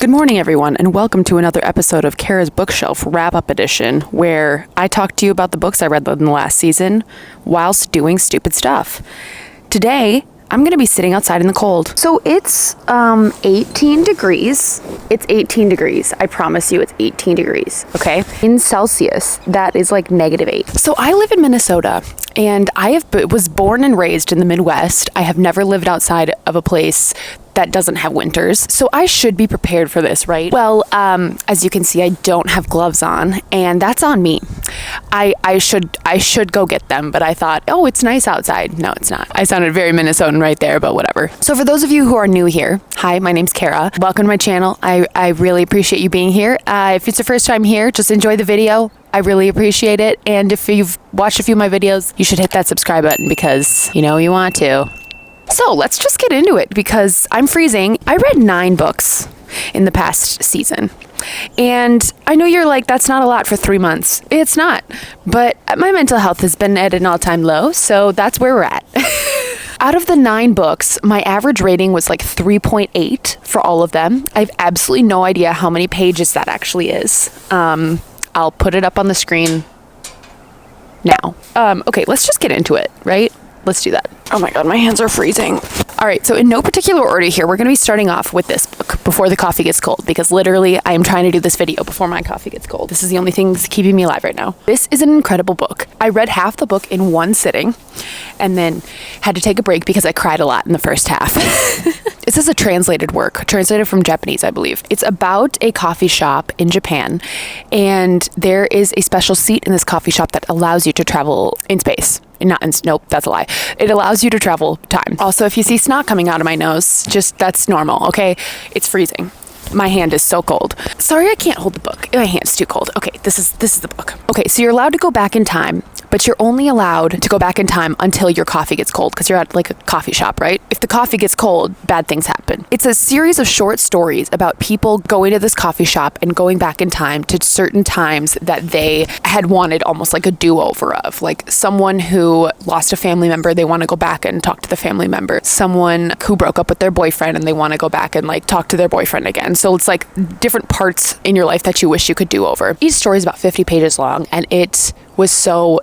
Good morning, everyone, and welcome to another episode of Kara's Bookshelf Wrap-Up Edition, where I talk to you about the books I read in the last season whilst doing stupid stuff. Today, I'm going to be sitting outside in the cold. So it's 18 degrees. It's 18 degrees. I promise you it's 18 degrees, okay? In Celsius, that is like -8. So I live in Minnesota, and was born and raised in the Midwest. I have never lived outside of a place that doesn't have winters. So I should be prepared for this, right? Well, as you can see, I don't have gloves on, and that's on me. I should go get them, but I thought, oh, it's nice outside. No, it's not. I sounded very Minnesotan right there, but whatever. So for those of you who are new here, hi, my name's Kara. Welcome to my channel. I really appreciate you being here. If it's your first time here, just enjoy the video. I really appreciate it. And if you've watched a few of my videos, you should hit that subscribe button because you know you want to. So let's just get into it because I'm freezing. I read 9 books in the past season. And I know you're like, that's not a lot for 3 months. It's not. But my mental health has been at an all-time low, so that's where we're at. Out of the 9 books, my average rating was like 3.8 for all of them. I have absolutely no idea how many pages that actually is. I'll put it up on the screen now. Okay, let's just get into it, right? Let's do that. Oh my God, my hands are freezing. All right, so in no particular order here, we're going to be starting off with this book, Before the Coffee Gets Cold, because literally I am trying to do this video before my coffee gets cold. This is the only thing that's keeping me alive right now. This is an incredible book. I read half the book in one sitting and then had to take a break because I cried a lot in the first half. This is a translated work, translated from Japanese, I believe. It's about a coffee shop in Japan, and there is a special seat in this coffee shop that allows you to travel in space. Nope, that's a lie. It allows you to travel time. Also, if you see snot coming out of my nose, that's normal, okay? It's freezing. My hand is so cold. Sorry, I can't hold the book. My hand's too cold. Okay, this is the book. Okay, so you're allowed to go back in time, but you're only allowed to go back in time until your coffee gets cold because you're at like a coffee shop, right? If the coffee gets cold, bad things happen. It's a series of short stories about people going to this coffee shop and going back in time to certain times that they had wanted almost like a do-over of. Like someone who lost a family member, they want to go back and talk to the family member. Someone who broke up with their boyfriend and they want to go back and like talk to their boyfriend again. So it's like different parts in your life that you wish you could do over. Each story is about 50 pages long, and it was so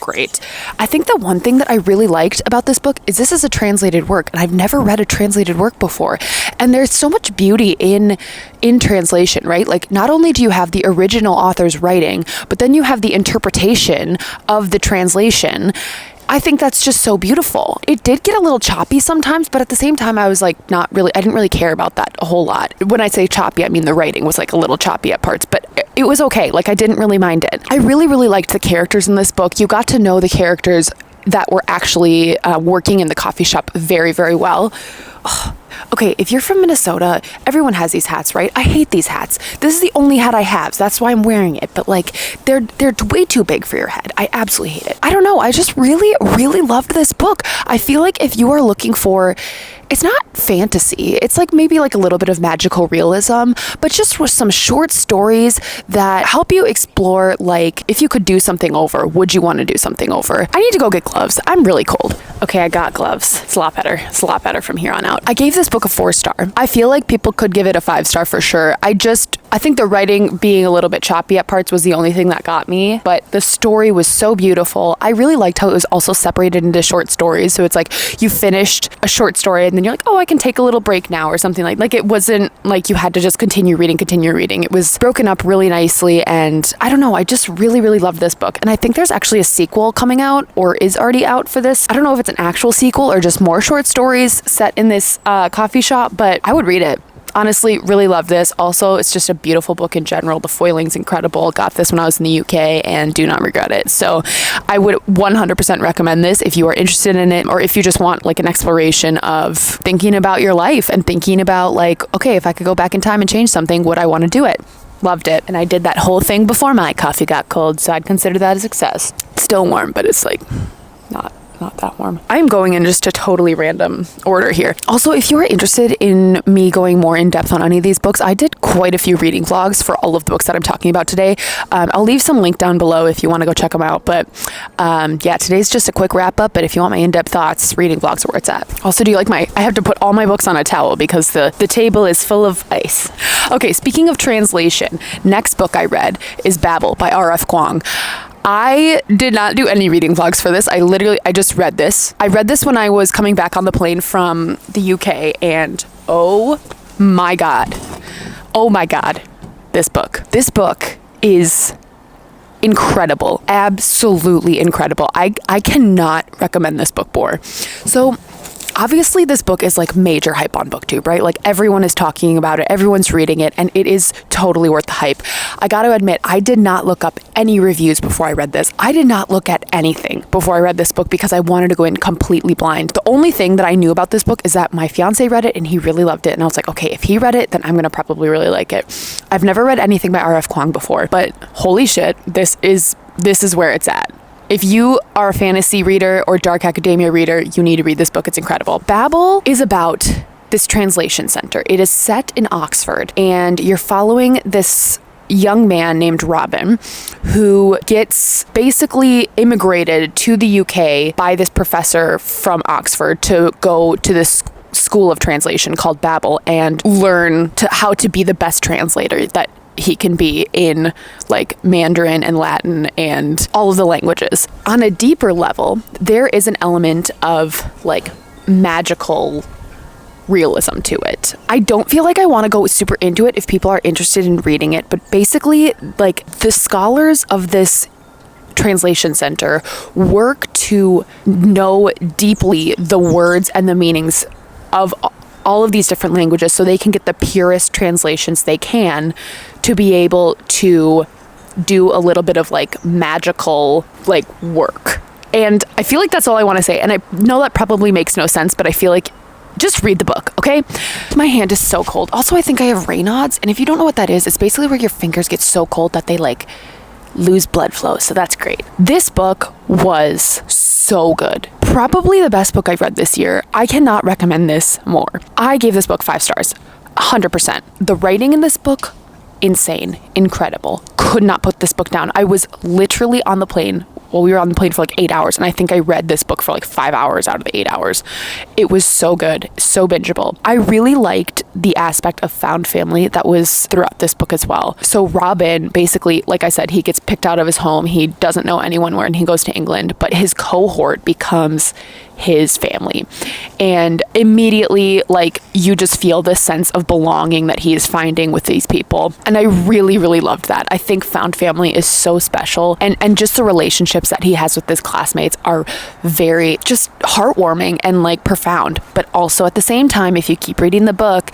great. I think the one thing that I really liked about this book is this is a translated work, and I've never read a translated work before. And there's so much beauty in translation, right? Like not only do you have the original author's writing, but then you have the interpretation of the translation. I think that's just so beautiful. It did get a little choppy sometimes, but at the same time, I was like, I didn't really care about that a whole lot. When I say choppy, I mean the writing was like a little choppy at parts, but it was okay. Like I didn't really mind it. I really liked the characters in this book. You got to know the characters that were actually working in the coffee shop very well. Oh. Okay, if you're from Minnesota, everyone has these hats, right? I hate these hats. This is the only hat I have, so that's why I'm wearing it. But like, they're way too big for your head. I absolutely hate it. I don't know. I just really loved this book. I feel like if you are looking for, it's not fantasy. It's like maybe like a little bit of magical realism, but just with some short stories that help you explore, like, if you could do something over, would you want to do something over? I need to go get gloves. I'm really cold. Okay, I got gloves. It's a lot better. It's a lot better from here on out. I gave this book a 4-star. I feel like people could give it a 5-star for sure. I think the writing being a little bit choppy at parts was the only thing that got me, but the story was so beautiful. I really liked how it was also separated into short stories. So it's like you finished a short story and then you're like, oh, I can take a little break now or something like it wasn't like you had to just continue reading. It was broken up really nicely. And I don't know, I just really loved this book. And I think there's actually a sequel coming out or is already out for this. I don't know if it's an actual sequel or just more short stories set in this coffee shop, but I would read it. Honestly, really love this. Also, it's just a beautiful book in general. The foiling's incredible. Got this when I was in the UK and do not regret it. So I would 100% recommend this if you are interested in it, or if you just want like an exploration of thinking about your life and thinking about like, okay, if I could go back in time and change something, would I want to do it? Loved it. And I did that whole thing before my coffee got cold, so I'd consider that a success. It's still warm, but it's like not not that warm. I'm going in just a totally random order here. Also, if you are interested in me going more in depth on any of these books, I did quite a few reading vlogs for all of the books that I'm talking about today. I'll leave some link down below if you want to go check them out. But yeah, today's just a quick wrap up. But if you want my in-depth thoughts, reading vlogs are where it's at. Also, do you like I have to put all my books on a towel because the table is full of ice. Okay, speaking of translation, next book I read is Babel by R.F. Kuang. I did not do any reading vlogs for this. I just read this. I read this when I was coming back on the plane from the UK, and oh my god, this book is incredible, absolutely incredible. I cannot recommend this book more. So obviously this book is like major hype on BookTube, right? Like everyone is talking about it, everyone's reading it, and it is totally worth the hype. I got to admit, I did not look up any reviews before I read this. I did not look at anything before I read this book because I wanted to go in completely blind. The only thing that I knew about this book is that my fiance read it and he really loved it. And I was like, okay, if he read it, then I'm going to probably really like it. I've never read anything by R.F. Kuang before, but holy shit, this is where it's at. If you are a fantasy reader or dark academia reader, you need to read this book. It's incredible. Babel is about this translation center. It is set in Oxford, and you're following this young man named Robin who gets basically immigrated to the UK by this professor from Oxford to go to this school of translation called Babel and learn how to be the best translator that he can be in like Mandarin and Latin and all of the languages. On a deeper level, there is an element of like magical realism to it. I don't feel like I want to go super into it if people are interested in reading it, but basically like the scholars of this translation center work to know deeply the words and the meanings of all of these different languages so they can get the purest translations they can to be able to do a little bit of like magical like work. And I feel like that's all I want to say. And I know that probably makes no sense, but I feel like just read the book, okay? My hand is so cold. Also, I think I have Raynaud's, and if you don't know what that is, it's basically where your fingers get so cold that they like lose blood flow, so that's great. This book was so good. Probably the best book I've read this year. I cannot recommend this more. I gave this book 5 stars, 100%. The writing in this book, insane, incredible. Could not put this book down. I was literally on the plane. Well, we were on the plane for like 8 hours, and I think I read this book for like 5 hours out of the 8 hours. It was so good, so bingeable. I really liked the aspect of found family that was throughout this book as well. So Robin, basically, like I said, he gets picked out of his home. He doesn't know anyone where, and he goes to England, but his cohort becomes his family. And immediately, like, you just feel this sense of belonging that he is finding with these people. And I really, really loved that. I think found family is so special. And just the relationships that he has with his classmates are very just heartwarming and like profound. But also at the same time, if you keep reading the book,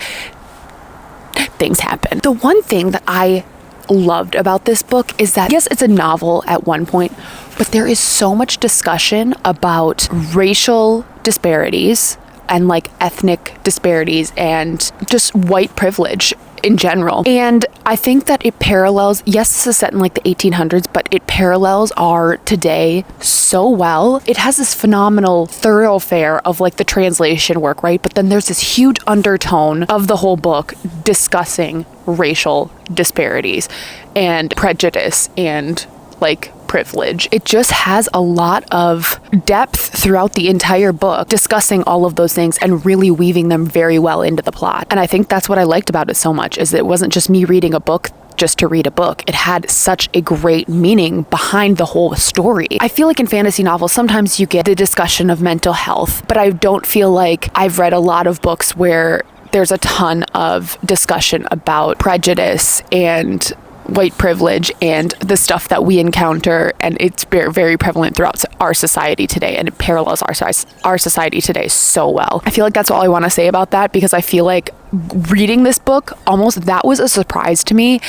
things happen. The one thing that I loved about this book is that, yes, it's a novel at one point, but there is so much discussion about racial disparities and like ethnic disparities and just white privilege in general. And I think that it parallels, yes, this is set in like the 1800s, but it parallels our today so well. It has this phenomenal thoroughfare of like the translation work, right? But then there's this huge undertone of the whole book discussing racial disparities and prejudice and like privilege. It just has a lot of depth throughout the entire book, discussing all of those things and really weaving them very well into the plot. And I think that's what I liked about it so much, is that it wasn't just me reading a book just to read a book. It had such a great meaning behind the whole story. I feel like in fantasy novels, sometimes you get the discussion of mental health, but I don't feel like I've read a lot of books where there's a ton of discussion about prejudice and white privilege and the stuff that we encounter, and it's very, very prevalent throughout our society today, and it parallels our society today so well. I feel like that's all I want to say about that, because I feel like reading this book, that was a surprise to me,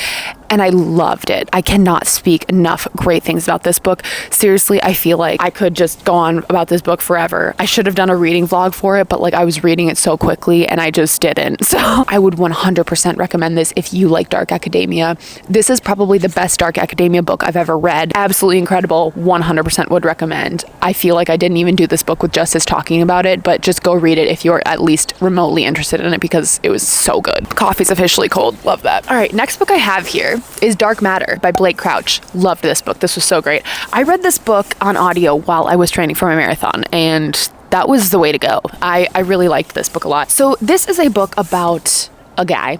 and I loved it. I cannot speak enough great things about this book. Seriously, I feel like I could just go on about this book forever. I should have done a reading vlog for it, but like I was reading it so quickly and I just didn't. So I would 100% recommend this if you like dark academia. This is probably the best dark academia book I've ever read. Absolutely incredible. 100% would recommend. I feel like I didn't even do this book with justice talking about it, but just go read it if you're at least remotely interested in it, because it was so good. Coffee's officially cold. Love that. All right, next book I have here is Dark Matter by Blake Crouch. Loved this book. This was so great. I read this book on audio while I was training for my marathon, and that was the way to go. I really liked this book a lot. So this is a book about a guy,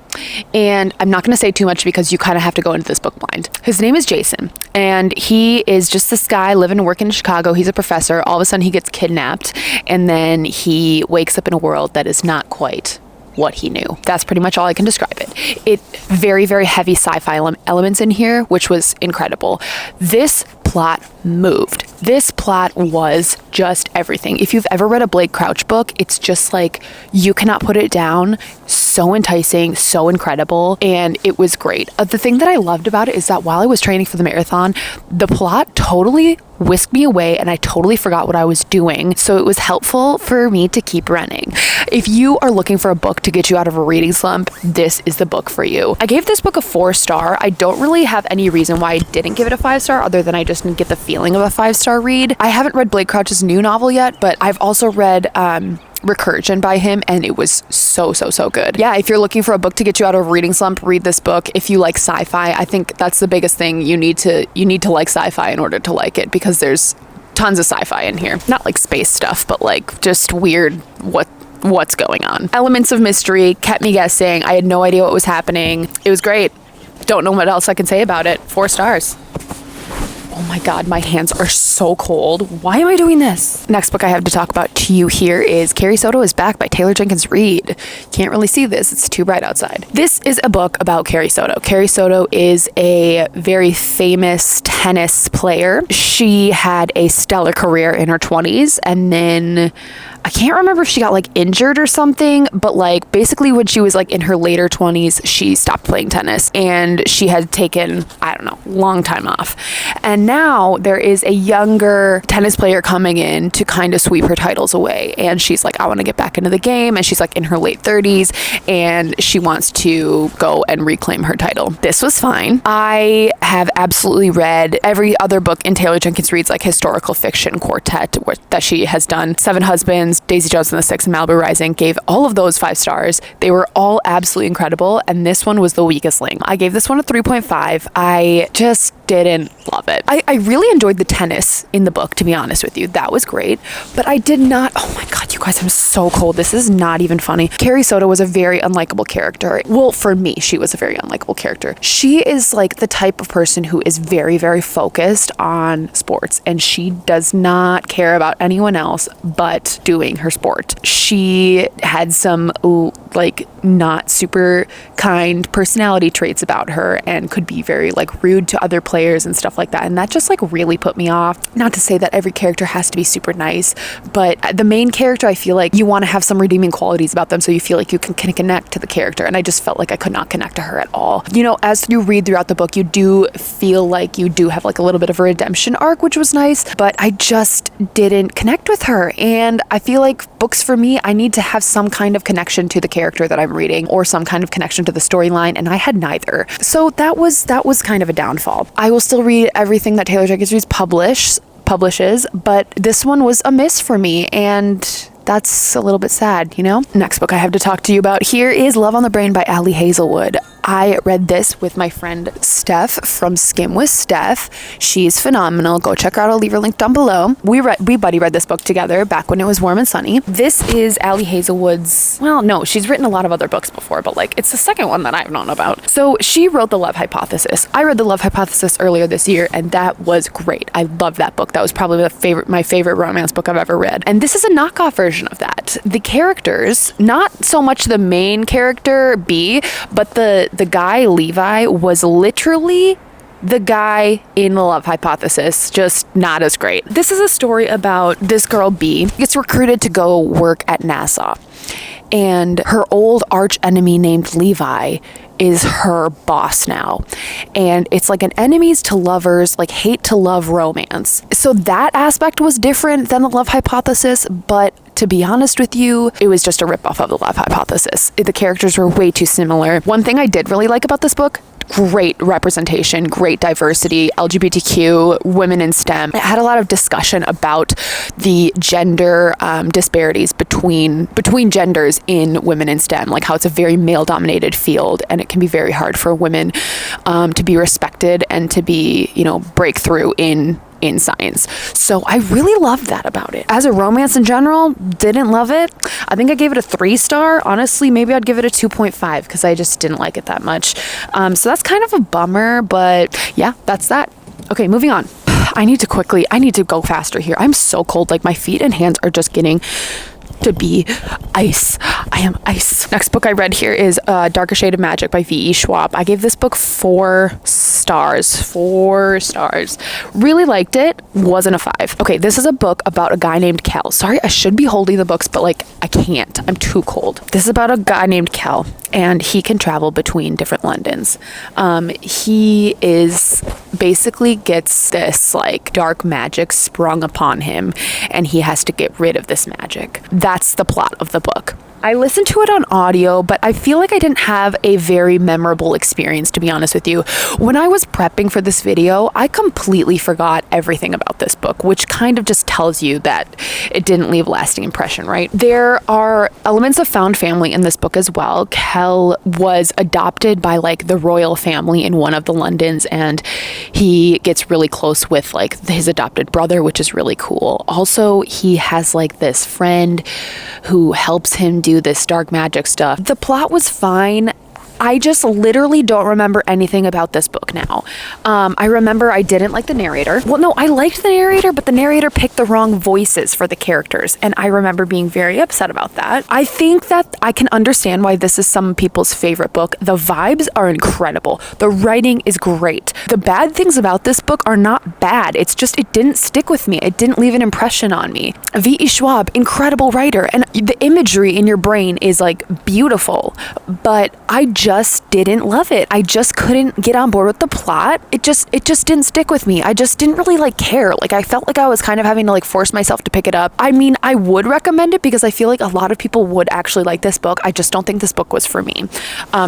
and I'm not going to say too much because you kind of have to go into this book blind. His name is Jason, and he is just this guy living and working in Chicago. He's a professor. All of a sudden he gets kidnapped, and then he wakes up in a world that is not quite what he knew. That's pretty much all I can describe it. It very, very heavy sci-fi elements in here, which was incredible. This plot moved. This plot was just everything. If you've ever read a Blake Crouch book, it's just like you cannot put it down. So enticing, so incredible, and it was great. The thing that I loved about it is that while I was training for the marathon, the plot totally whisked me away and I totally forgot what I was doing. So it was helpful for me to keep running. If you are looking for a book to get you out of a reading slump, this is the book for you. I gave this book a 4-star. I don't really have any reason why I didn't give it a 5-star other than I just didn't get the feeling of a 5-star read. I haven't read Blake Crouch's new novel yet, but I've also read Recursion by him, and it was so good. Yeah, if you're looking for a book to get you out of a reading slump, read this book. If you like sci-fi, I think that's the biggest thing. You need to like sci-fi in order to like it, because there's tons of sci-fi in here. Not like space stuff, but like just weird what's going on. Elements of mystery kept me guessing. I had no idea what was happening. It was great. Don't know what else I can say about it. 4 stars. Oh my God, my hands are so cold. Why am I doing this? Next book I have to talk about to you here is Carrie Soto is Back by Taylor Jenkins Reid. Can't really see this. It's too bright outside. This is a book about Carrie Soto. Carrie Soto is a very famous tennis player. She had a stellar career in her 20s, and then I can't remember if she got like injured or something, but like basically when she was like in her later 20s, she stopped playing tennis, and she had taken, I don't know, long time off. And now there is a younger tennis player coming in to kind of sweep her titles away. And she's like, I want to get back into the game. And she's like in her late 30s, and she wants to go and reclaim her title. This was fine. I have absolutely read every other book in Taylor Jenkins Reid's like historical fiction quartet that she has done. 7 Husbands, Daisy Jones and the Six, and Malibu Rising. Gave all of those 5 stars. They were all absolutely incredible, and this one was the weakest link. I gave this one a 3.5. I just didn't love it. I really enjoyed the tennis in the book, to be honest with you. That was great, but I did not. Oh my God, you guys, I'm so cold. This is not even funny. Carrie Soto was a very unlikable character. Well, for me, she was a very unlikable character. She is like the type of person who is very, very focused on sports, and she does not care about anyone else but doing her sport. She had some like not super kind personality traits about her, and could be very like rude to other players and stuff like that. And that just like really put me off. Not to say that every character has to be super nice, but the main character, I feel like you want to have some redeeming qualities about them so you feel like you can connect to the character. And I just felt like I could not connect to her at all. You know, as you read throughout the book, you do feel like you do have like a little bit of a redemption arc, which was nice, but I just didn't connect with her. And I feel like books for me, I need to have some kind of connection to the character that I'm reading, or some kind of connection to the storyline, and I had neither. So that was kind of a downfall. I will still read everything that Taylor Jenkins Reid publishes, but this one was a miss for me, and that's a little bit sad, you know? Next book I have to talk to you about here is Love on the Brain by Ali Hazelwood. I read this with my friend Steph from Skim with Steph. She's phenomenal. Go check her out. I'll leave her link down below. We buddy read this book together back when it was warm and sunny. This is Ali Hazelwood's, well, no, she's written a lot of other books before, but like it's the second one that I've known about. So she wrote The Love Hypothesis. I read The Love Hypothesis earlier this year, and that was great. I love that book. That was probably my favorite romance book I've ever read. And this is a knockoff version of that. The characters, not so much the main character B, but the guy Levi was literally the guy in The Love Hypothesis, just not as great. This is a story about this girl B gets recruited to go work at NASA. and her old arch enemy named Levi is her boss now. And it's like an enemies to lovers, like hate to love romance. So that aspect was different than the love hypothesis, but to be honest with you, it was just a ripoff of the love hypothesis. The characters were way too similar. One thing I did really like about this book, great representation, great diversity, LGBTQ, women in STEM. It had a lot of discussion about the gender disparities between genders in women in STEM, like how it's a very male-dominated field, and it can be very hard for women to be respected and to be, break through in science. So I really loved that about it. As a romance in general, didn't love it. I think I gave it a 3-star. Honestly, maybe I'd give it a 2.5 because I just didn't like it that much. So that's kind of a bummer, but yeah, that's that. Okay, moving on. I need to go faster here. I'm so cold. Like my feet and hands are just getting to be ice. I am ice. Next book I read here is Darker Shade of Magic by V.E. Schwab. I gave this book 4 stars. 4 stars. Really liked it. Wasn't a 5. Okay, this is a book about a guy named Kel. Sorry, I should be holding the books, but I can't. I'm too cold. This is about a guy named Kel, and he can travel between different Londons. He is basically gets this dark magic sprung upon him, and he has to get rid of this magic. That's the plot of the book. I listened to it on audio, but I feel like I didn't have a very memorable experience, to be honest with you. When I was prepping for this video, I completely forgot everything about this book, which kind of just tells you that it didn't leave a lasting impression, right? There are elements of found family in this book as well. Kel was adopted by the royal family in one of the Londons, and he gets really close with his adopted brother, which is really cool. Also, he has this friend who helps him do this dark magic stuff. The plot was fine. I just literally don't remember anything about this book now. I remember I didn't like the narrator. Well, no, I liked the narrator, but the narrator picked the wrong voices for the characters, and I remember being very upset about that. I think that I can understand why this is some people's favorite book. The vibes are incredible. The writing is great. The bad things about this book are not bad. It's just it didn't stick with me. It didn't leave an impression on me. V.E. Schwab, incredible writer, and the imagery in your brain is beautiful, but I just didn't love it. I just couldn't get on board with the plot. It just didn't stick with me. I just didn't really care. I felt like I was kind of having to force myself to pick it up. I mean, I would recommend it because I feel like a lot of people would actually like this book. I just don't think this book was for me.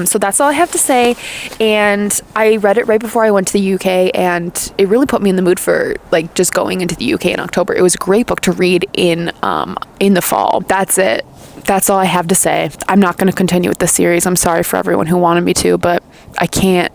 So that's all I have to say. And I read it right before I went to the UK, and it really put me in the mood for just going into the UK in October. It was a great book to read in the fall. That's it. That's all I have to say. I'm not going to continue with this series. I'm sorry for everyone who wanted me to, but I can't.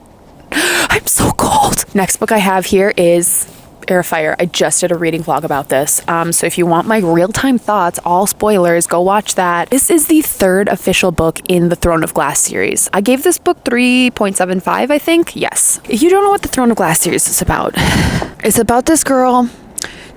I'm so cold. Next book I have here is Heir. I just did a reading vlog about this. So if you want my real-time thoughts, all spoilers, go watch that. This is the 3rd official book in the Throne of Glass series. I gave this book 3.75, I think. Yes. If you don't know what the Throne of Glass series is about, it's about this girl.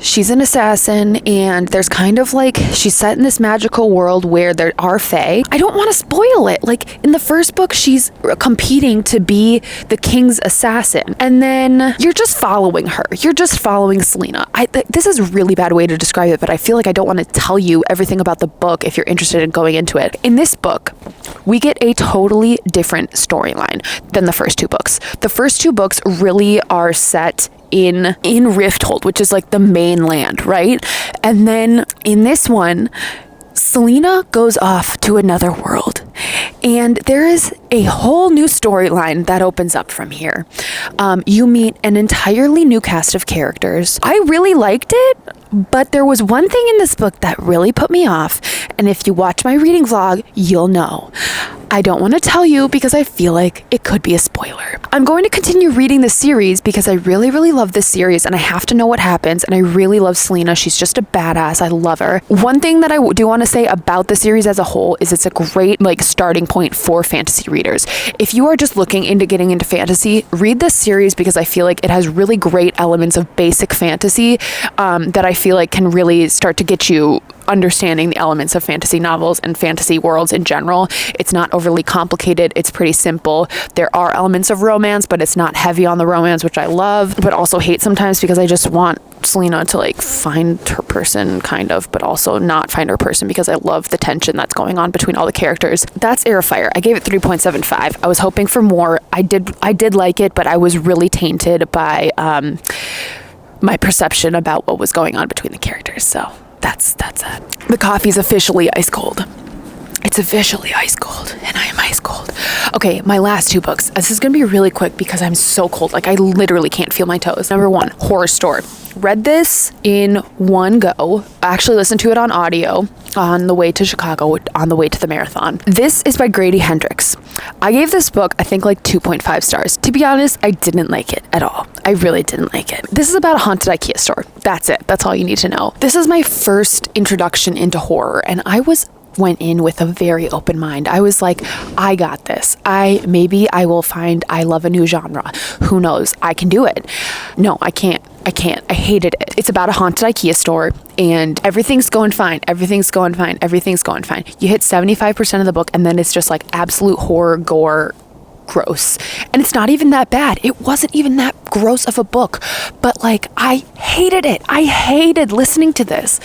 She's an assassin, and there's kind of she's set in this magical world where there are fae. I don't want to spoil it. In the first book, she's competing to be the king's assassin, and then you're just following her. You're just following Selena. This is a really bad way to describe it, but I feel like I don't want to tell you everything about the book if you're interested in going into it. In this book, we get a totally different storyline than the first 2 books. The first 2 books really are set in Rifthold, which is the mainland, right? And then in this one, Selena goes off to another world, and there is a whole new storyline that opens up from here. You meet an entirely new cast of characters. I really liked it, but there was one thing in this book that really put me off, and if you watch my reading vlog, you'll know. I don't want to tell you because I feel like it could be a spoiler. I'm going to continue reading this series because I really, really love this series, and I have to know what happens, and I really love Selena. She's just a badass. I love her. One thing that I do want to say about the series as a whole is it's a great starting point for fantasy readers. If you are just looking into getting into fantasy, read this series because I feel like it has really great elements of basic fantasy that I feel like can really start to get you understanding the elements of fantasy novels and fantasy worlds in general. It's not overly complicated. It's pretty simple. There are elements of romance, but it's not heavy on the romance, which I love, but also hate sometimes because I just want Selena to like find her person kind of, but also not find her person because I love the tension that's going on between all the characters. That's Heir of Fire. I gave it 3.75. I was hoping for more. I did like it, but I was really tainted by my perception about what was going on between the characters. So that's it. The coffee's officially ice cold. It's officially ice cold, and I am ice cold. Okay, my last 2 books. This is gonna be really quick because I'm so cold. Like, I literally can't feel my toes. Number 1, Horrorstor. Read this in one go. I actually listened to it on audio on the way to Chicago, on the way to the marathon. This is by Grady Hendrix. I gave this book, I think, like 2.5 stars. To be honest, I didn't like it at all. I really didn't like it. This is about a haunted IKEA store. That's it. That's all you need to know. This is my first introduction into horror, and I went in with a very open mind. I was like, I got this. Maybe I will find I love a new genre. Who knows? I can do it. No, I can't. I hated it. It's about a haunted IKEA store and everything's going fine. You hit 75% of the book and then it's just like absolute horror, gore, gross. And it's not even that bad. It wasn't even that gross of a book, but like I hated it. I hated listening to this.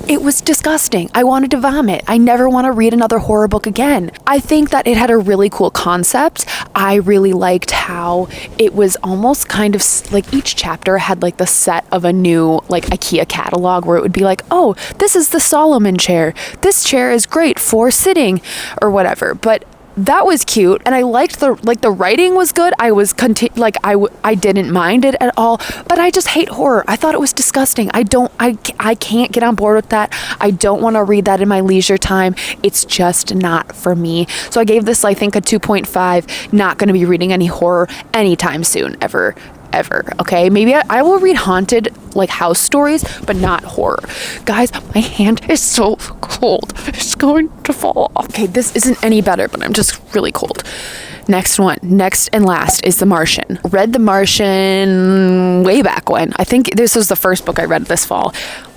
It was disgusting. I wanted to vomit. I never want to read another horror book again. I think that it had a really cool concept. I really liked how it was almost kind of like each chapter had like the set of a new like IKEA catalog where it would be like, oh, this is the Solomon chair. This chair is great for sitting or whatever. But that was cute, and I liked the writing was good. I didn't mind it at all, but I just hate horror. I thought it was disgusting. I can't get on board with that. I don't want to read that in my leisure time. It's just not for me. So I gave this, I think, a 2.5. Not going to be reading any horror anytime soon, ever. Okay, maybe I will read haunted like house stories, but not horror. Guys, my hand is so cold. It's going to fall off. Okay, this isn't any better, but I'm just really cold. Next and last is The Martian. Read The Martian way back when. I think this was the first book I read this fall.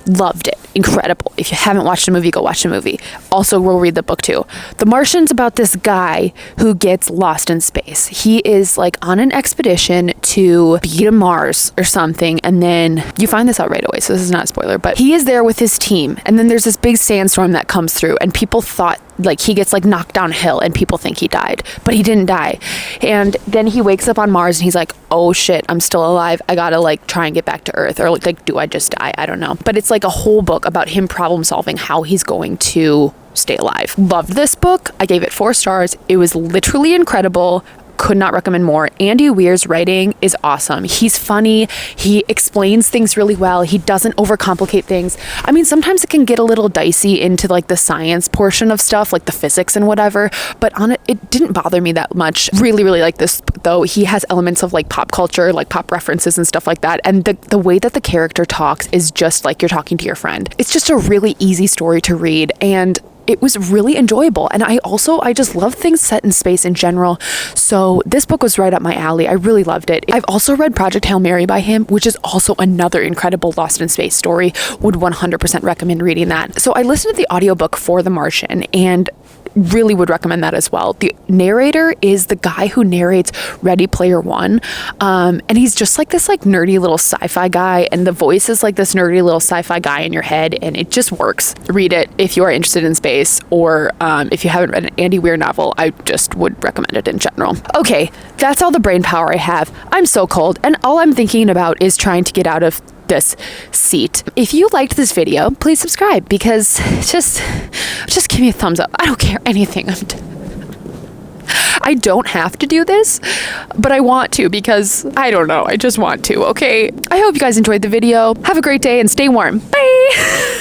Loved it. Incredible. If you haven't watched the movie, go watch the movie. Also, we'll read the book too. The Martian's about this guy who gets lost in space. He is like on an expedition to be to Mars or something, and then you find this out right away, so this is not a spoiler, but he is there with his team, and then there's this big sandstorm that comes through, and people thought like he gets like knocked downhill and people think he died, but he didn't die. And then he wakes up on Mars and he's like, oh shit, I'm still alive. I gotta like try and get back to Earth, or like do I just die? I don't know. But it's like a whole book about him problem solving how he's going to stay alive. Loved this book. I gave it 4 stars. It was literally incredible. Could not recommend more. Andy Weir's writing is awesome. He's funny. He explains things really well. He doesn't overcomplicate things. I mean, sometimes it can get a little dicey into like the science portion of stuff, like the physics and whatever, but on it didn't bother me that much. Really, really like this though. He has elements of like pop culture, like pop references and stuff like that. And the way that the character talks is just like you're talking to your friend. It's just a really easy story to read, and it was really enjoyable. And I just love things set in space in general. So this book was right up my alley. I really loved it. I've also read Project Hail Mary by him, which is also another incredible Lost in Space story. Would 100% recommend reading that. So I listened to the audiobook for The Martian and really would recommend that as well. The narrator is the guy who narrates Ready Player One. And he's just like this like nerdy little sci-fi guy, and the voice is like this nerdy little sci-fi guy in your head, and it just works. Read it if you are interested in space, or if you haven't read an Andy Weir novel, I just would recommend it in general. Okay, that's all the brain power I have. I'm so cold, and all I'm thinking about is trying to get out of this seat. If you liked this video, please subscribe, because just give me a thumbs up. I don't care anything. I don't have to do this, but I want to, because I don't know. I just want to. Okay. I hope you guys enjoyed the video. Have a great day and stay warm. Bye.